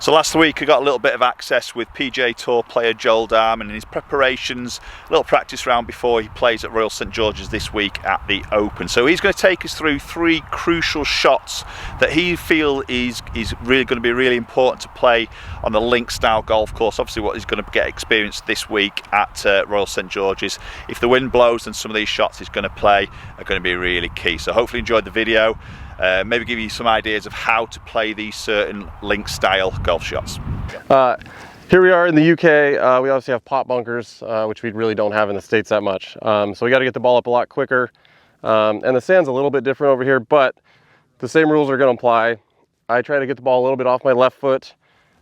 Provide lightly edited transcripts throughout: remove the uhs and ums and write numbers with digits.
So last week I got a little bit of access with PGA Tour player Dahmen in his preparations, a little practice round before he plays at Royal St George's this week at the Open. So he's going to take us through 3 crucial shots that he feels is really going to be really important to play on the link style golf course. Obviously what he's going to get experience this week at Royal St George's. If the wind blows, then some of these shots he's going to play are going to be really key. So hopefully you enjoyed the video. Maybe give you some ideas of how to play these certain link style golf shots. Here we are in the UK. We obviously have pot bunkers, which we really don't have in the States that much. So we got to get the ball up a lot quicker. And the sand's a little bit different over here, but the same rules are going to apply. I try to get the ball a little bit off my left foot.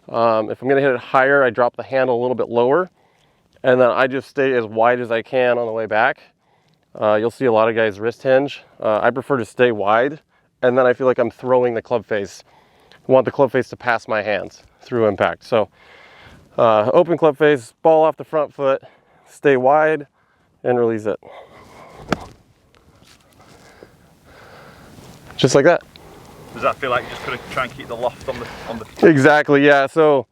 If I'm going to hit it higher, I drop the handle a little bit lower. And then I just stay as wide as I can on the way back. You'll see a lot of guys wrist hinge. I prefer to stay wide. And then I feel like I'm throwing the club face. I want the club face to pass my hands through impact. So open club face, ball off the front foot, stay wide, and release it. Just like that. Does that feel like you're just going to try and keep the loft on the... Exactly, yeah. So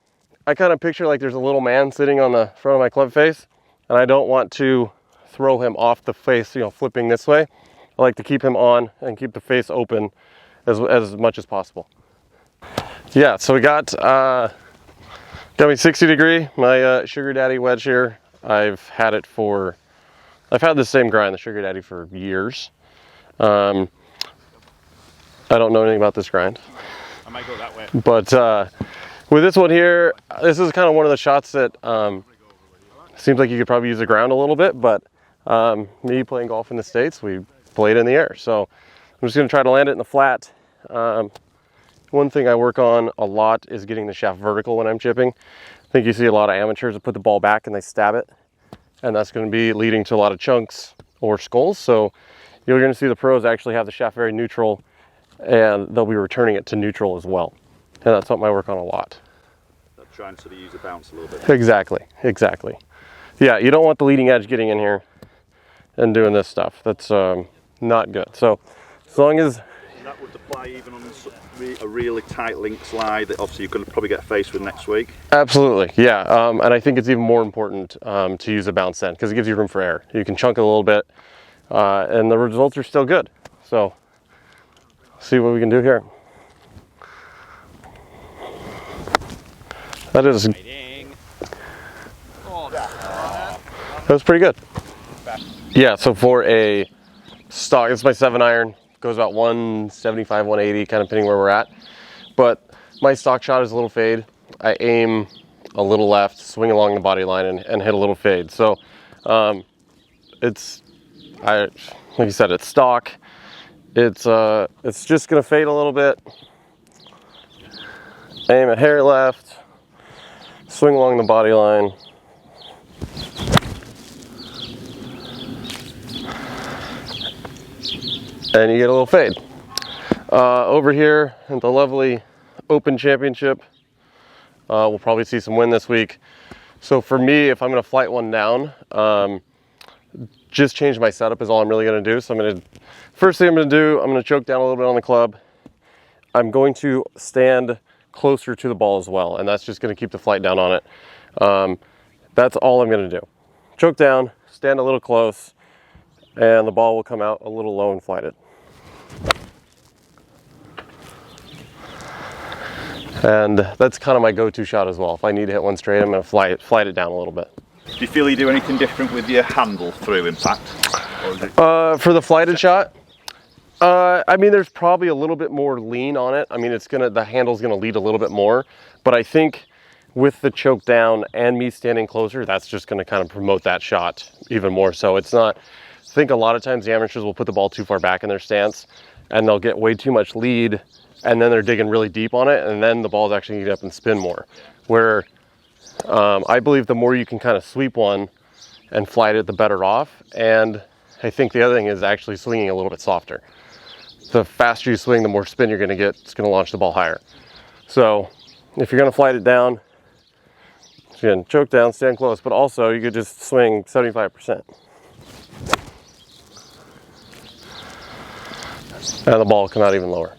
I kind of picture like there's a little man sitting on the front of my club face, and I don't want to throw him off the face, you know, flipping this way. I like to keep him on and keep the face open as much as possible. Yeah, so we got me 60 degree, my Sugar Daddy wedge here. I've had the same grind, the Sugar Daddy, for years. I don't know anything about this grind. I might go that way. But with this one here, this is kind of one of the shots that seems like you could probably use the ground a little bit, but me playing golf in the States, we played in the air. So I'm just going to try to land it in the flat. One thing I work on a lot is getting the shaft vertical when I'm chipping. I think you see a lot of amateurs that put the ball back and they stab it, and that's going to be leading to a lot of chunks or skulls. So you're going to see the pros actually have the shaft very neutral, and they'll be returning it to neutral as well. And that's something I work on a lot. Trying to sort of use a bounce a little bit. Exactly. Yeah, you don't want the leading edge getting in here and doing this stuff. That's not good. So as long as that would apply even on a really tight link slide that obviously you're going to probably get faced with next week. Absolutely, yeah. And I think it's even more important to use a bounce end because it gives you room for error. You can chunk it a little bit, and the results are still good. So see what we can do here. That was pretty good. Yeah, so for a stock, it's my 7-iron, goes about 175, 180, kind of depending where we're at. But my stock shot is a little fade. I aim a little left, swing along the body line, and hit a little fade. So like you said, it's stock. It's just gonna fade a little bit. Aim at hair left, swing along the body line. And you get a little fade. Over here at the lovely Open Championship, we'll probably see some wind this week. So for me, if I'm going to flight one down, just change my setup is all I'm really going to do. So first thing I'm going to do, I'm going to choke down a little bit on the club. I'm going to stand closer to the ball as well, and that's just going to keep the flight down on it. That's all I'm going to do. Choke down, stand a little close, and the ball will come out a little low and flighted. And that's kind of my go-to shot as well. If I need to hit one straight, I'm going to flight it down a little bit. Do you feel you do anything different with your handle through impact? Or is it... For the flighted shot, I mean, there's probably a little bit more lean on it. I mean, the handle's going to lead a little bit more, but I think with the choke down and me standing closer, that's just going to kind of promote that shot even more. So it's not, I think a lot of times the amateurs will put the ball too far back in their stance and they'll get way too much lead, and then they're digging really deep on it, and then the ball's actually going to get up and spin more. Where I believe the more you can kind of sweep one and flight it, the better off. And I think the other thing is actually swinging a little bit softer. The faster you swing, the more spin you're going to get. It's going to launch the ball higher. So if you're going to flight it down, again, choke down, stand close, but also you could just swing 75%. And the ball will come out even lower.